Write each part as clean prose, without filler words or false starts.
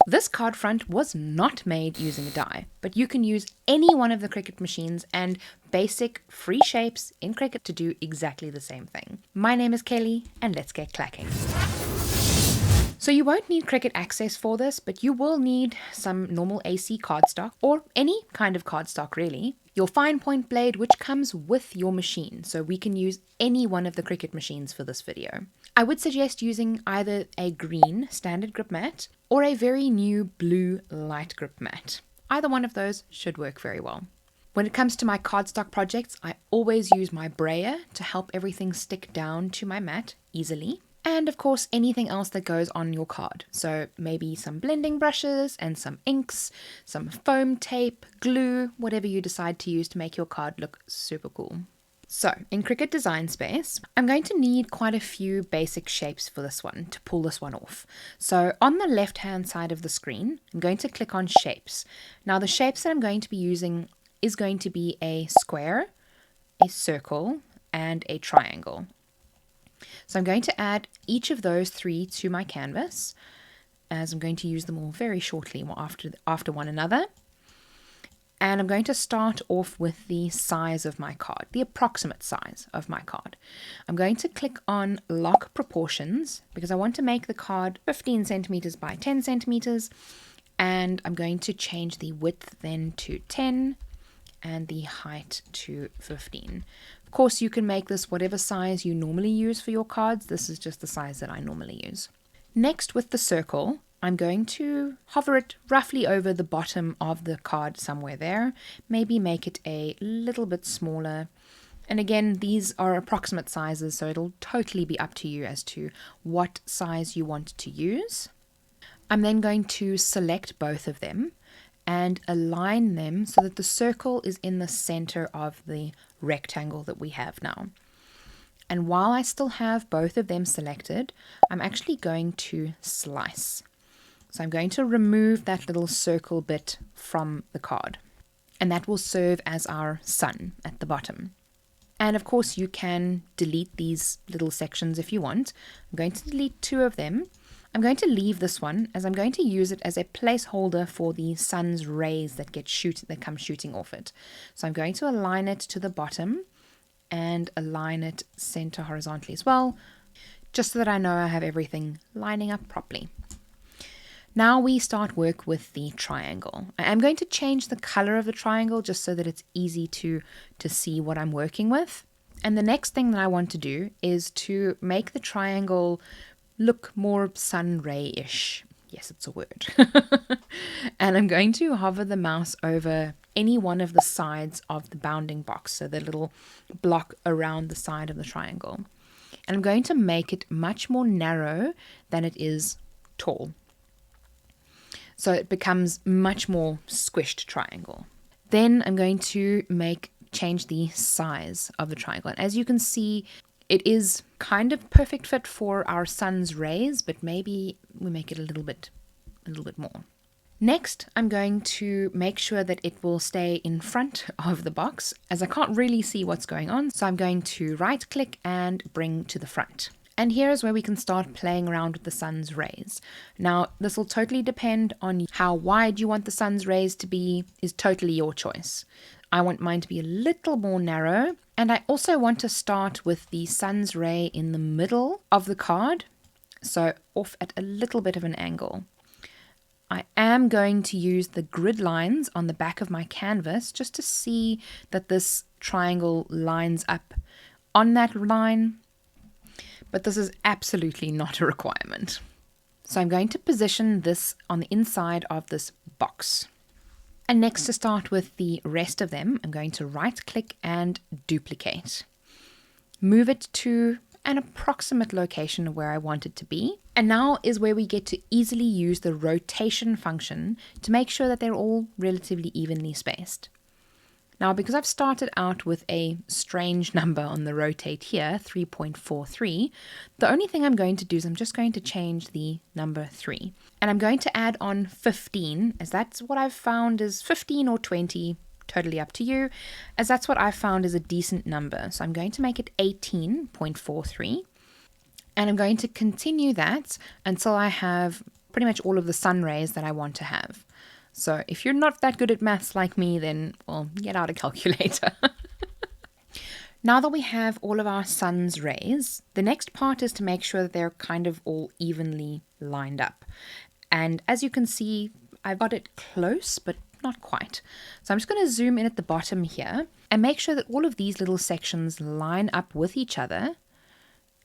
This card front was not made using a die, but you can use any one of the Cricut machines and basic free shapes in Cricut to do exactly the same thing. My name is Kelly, and let's get clacking. So you won't need Cricut Access for this, but you will need some normal AC cardstock, or any kind of cardstock really. Your fine point blade, which comes with your machine, so we can use any one of the Cricut machines for this video. I would suggest using either a green standard grip mat or a very new blue light grip mat. Either one of those should work very well. When it comes to my cardstock projects, I always use my brayer to help everything stick down to my mat easily. And of course, anything else that goes on your card. So maybe some blending brushes and some inks, some foam tape, glue, whatever you decide to use to make your card look super cool. So in Cricut Design Space, I'm going to need quite a few basic shapes for this one to pull this one off. So on the left hand side of the screen, I'm going to click on shapes. Now the shapes that I'm going to be using is going to be a square, a circle, and a triangle. So I'm going to add each of those three to my canvas, as I'm going to use them all very shortly after one another. And I'm going to start off with the size of my card, the approximate size of my card. I'm going to click on Lock Proportions because I want to make the card 15 centimeters by 10 centimeters. And I'm going to change the width then to 10 and the height to 15. Of course, you can make this whatever size you normally use for your cards. This is just the size that I normally use. Next, with the circle, I'm going to hover it roughly over the bottom of the card somewhere there. Maybe make it a little bit smaller. And again, these are approximate sizes, so it'll totally be up to you as to what size you want to use. I'm then going to select both of them and align them so that the circle is in the center of the rectangle that we have now. And while I still have both of them selected, I'm actually going to slice. So I'm going to remove that little circle bit from the card, and that will serve as our sun at the bottom. And of course you can delete these little sections if you want. I'm going to delete two of them. I'm going to leave this one as I'm going to use it as a placeholder for the sun's rays that come shooting off it. So I'm going to align it to the bottom and align it center horizontally as well, just so that I know I have everything lining up properly. Now we start work with the triangle. I am going to change the color of the triangle just so that it's easy to see what I'm working with. And the next thing that I want to do is to make the triangle look more sun ray-ish. Yes, it's a word. And I'm going to hover the mouse over any one of the sides of the bounding box, so the little block around the side of the triangle. And I'm going to make it much more narrow than it is tall. So it becomes much more squished triangle. Then I'm going to change the size of the triangle. And as you can see, it is kind of perfect fit for our sun's rays, but maybe we make it a little bit more. Next, I'm going to make sure that it will stay in front of the box, as I can't really see what's going on. So I'm going to right click and bring to the front. And here is where we can start playing around with the sun's rays. Now, this will totally depend on how wide you want the sun's rays to be, is totally your choice. I want mine to be a little more narrow, and I also want to start with the sun's ray in the middle of the card, so off at a little bit of an angle. I am going to use the grid lines on the back of my canvas just to see that this triangle lines up on that line, but this is absolutely not a requirement. So I'm going to position this on the inside of this box. And next, to start with the rest of them, I'm going to right click and duplicate. Move it to an approximate location of where I want it to be. And now is where we get to easily use the rotation function to make sure that they're all relatively evenly spaced. Now, because I've started out with a strange number on the rotate here, 3.43, the only thing I'm going to do is I'm just going to change the number 3. And I'm going to add on 15, as that's what I've found is 15 or 20, totally up to you, as that's what I've found is a decent number. So I'm going to make it 18.43. And I'm going to continue that until I have pretty much all of the sun rays that I want to have. So if you're not that good at maths like me, then, well, get out a calculator. Now that we have all of our sun's rays, the next part is to make sure that they're kind of all evenly lined up. And as you can see, I've got it close, but not quite. So I'm just going to zoom in at the bottom here and make sure that all of these little sections line up with each other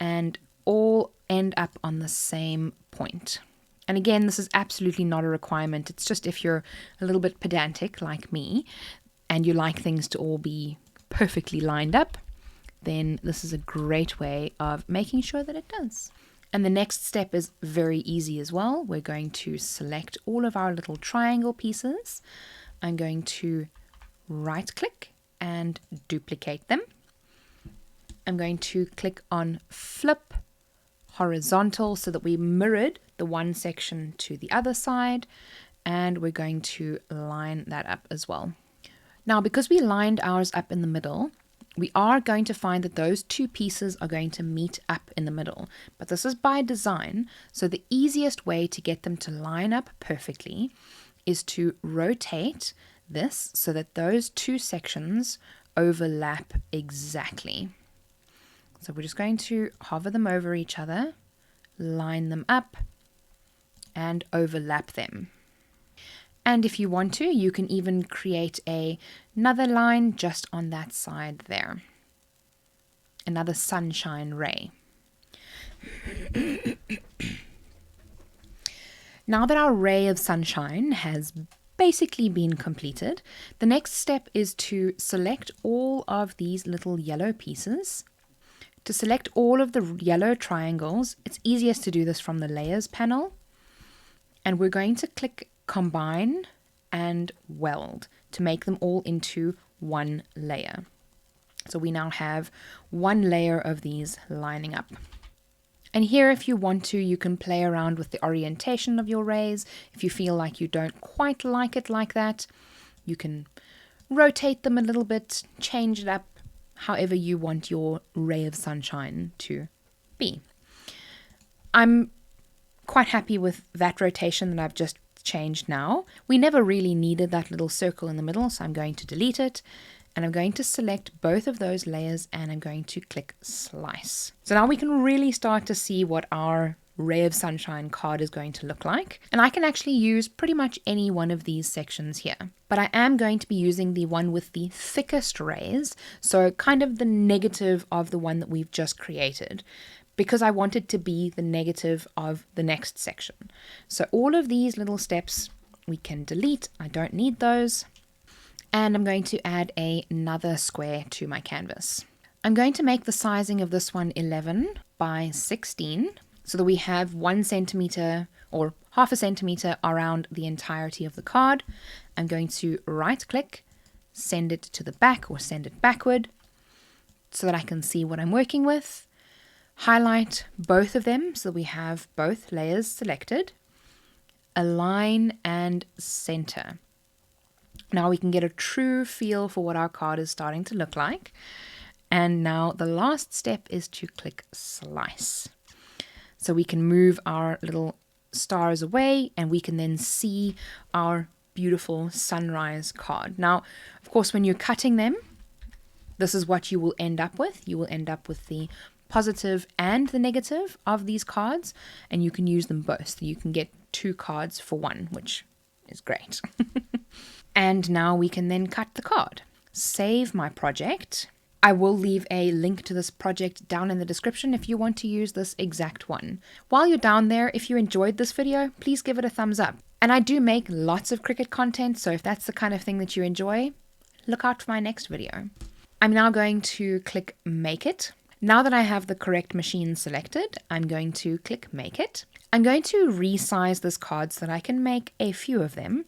and all end up on the same point. And again, this is absolutely not a requirement. It's just if you're a little bit pedantic like me and you like things to all be perfectly lined up, then this is a great way of making sure that it does. And the next step is very easy as well. We're going to select all of our little triangle pieces. I'm going to right click and duplicate them. I'm going to click on flip horizontal so that we mirrored the one section to the other side, and we're going to line that up as well. Now, because we lined ours up in the middle, we are going to find that those two pieces are going to meet up in the middle, but this is by design. So the easiest way to get them to line up perfectly is to rotate this so that those two sections overlap exactly. So we're just going to hover them over each other, line them up, and overlap them. And if you want to, you can even create another line just on that side there. Another sunshine ray. Now that our ray of sunshine has basically been completed, the next step is to select all of these little yellow pieces. To select all of the yellow triangles, it's easiest to do this from the layers panel. And we're going to click combine and weld to make them all into one layer. So we now have one layer of these lining up. And here, if you want to, you can play around with the orientation of your rays. If you feel like you don't quite like it like that, you can rotate them a little bit, change it up, however you want your ray of sunshine to be. I'm quite happy with that rotation that I've just changed now. We never really needed that little circle in the middle, so I'm going to delete it. And I'm going to select both of those layers and I'm going to click slice. So now we can really start to see what our ray of sunshine card is going to look like. And I can actually use pretty much any one of these sections here. But I am going to be using the one with the thickest rays, so kind of the negative of the one that we've just created, because I want it to be the negative of the next section. So all of these little steps we can delete. I don't need those. And I'm going to add another square to my canvas. I'm going to make the sizing of this one 11 by 16 so that we have 1 centimeter or half a centimeter around the entirety of the card. I'm going to right click, send it to the back or send it backward so that I can see what I'm working with. Highlight both of them so that we have both layers selected. Align and center. Now we can get a true feel for what our card is starting to look like. And now the last step is to click slice. So we can move our little stars away and we can then see our beautiful sunrise card. Now, of course, when you're cutting them, this is what you will end up with. You will end up with the positive and the negative of these cards, and you can use them both. So you can get 2 cards for 1, which is great. And now we can then cut the card. Save my project. I will leave a link to this project down in the description if you want to use this exact one. While you're down there, if you enjoyed this video, please give it a thumbs up. And I do make lots of Cricut content, so if that's the kind of thing that you enjoy, look out for my next video. I'm now going to click Make It. Now that I have the correct machine selected, I'm going to click Make It. I'm going to resize this card so that I can make a few of them.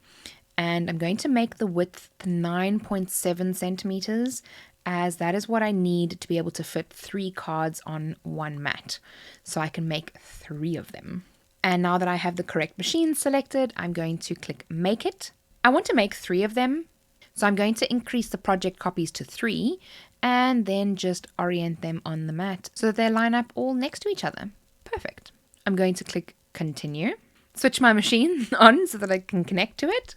And I'm going to make the width 9.7 centimeters, as that is what I need to be able to fit 3 cards on one mat. So I can make 3 of them. And now that I have the correct machine selected, I'm going to click Make It. I want to make 3 of them. So I'm going to increase the project copies to 3 and then just orient them on the mat so that they line up all next to each other. Perfect. I'm going to click Continue. switch my machine on so that I can connect to it.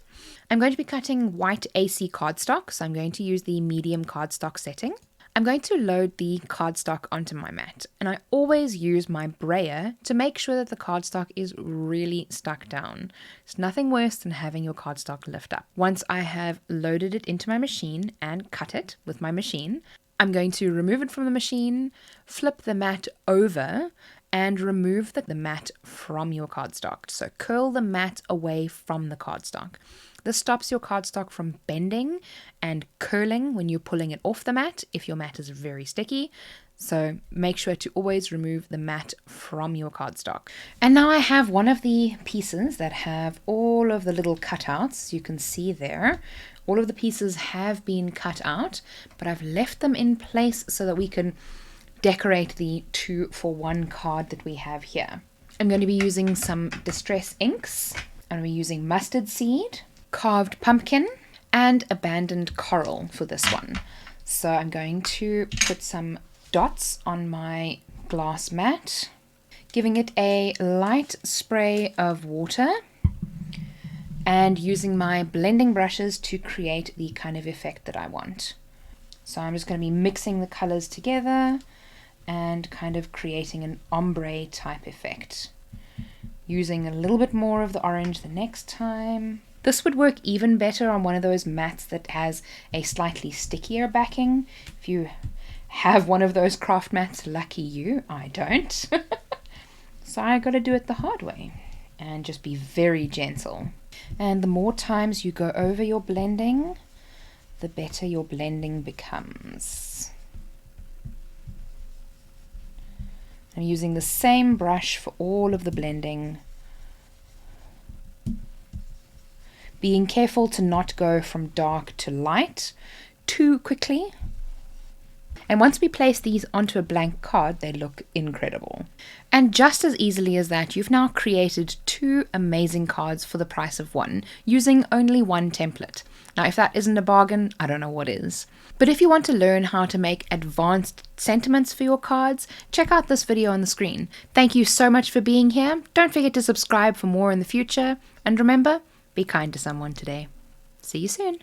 I'm going to be cutting white AC cardstock, so I'm going to use the medium cardstock setting. I'm going to load the cardstock onto my mat, and I always use my brayer to make sure that the cardstock is really stuck down. It's nothing worse than having your cardstock lift up. Once I have loaded it into my machine and cut it with my machine, I'm going to remove it from the machine, flip the mat over, and remove the mat from your cardstock. So curl the mat away from the cardstock. This stops your cardstock from bending and curling when you're pulling it off the mat if your mat is very sticky. So make sure to always remove the mat from your cardstock. And now I have one of the pieces that have all of the little cutouts. You can see there, all of the pieces have been cut out, but I've left them in place so that we can decorate the 2-for-1 card that we have here. I'm going to be using some distress inks. I'm going to be using mustard seed, carved pumpkin, and abandoned coral for this one. So I'm going to put some dots on my glass mat, giving it a light spray of water, and using my blending brushes to create the kind of effect that I want. So I'm just going to be mixing the colors together and kind of creating an ombre type effect, using a little bit more of the orange the next time. This would work even better on one of those mats that has a slightly stickier backing. If you have one of those craft mats, lucky you. I don't. So I got to do it the hard way and just be very gentle. And the more times you go over your blending, the better your blending becomes. I'm using the same brush for all of the blending, being careful to not go from dark to light too quickly. And once we place these onto a blank card, they look incredible. And just as easily as that, you've now created 2 amazing cards for the price of 1, using only 1 template. Now, if that isn't a bargain, I don't know what is. But if you want to learn how to make advanced sentiments for your cards, check out this video on the screen. Thank you so much for being here. Don't forget to subscribe for more in the future. And remember, be kind to someone today. See you soon.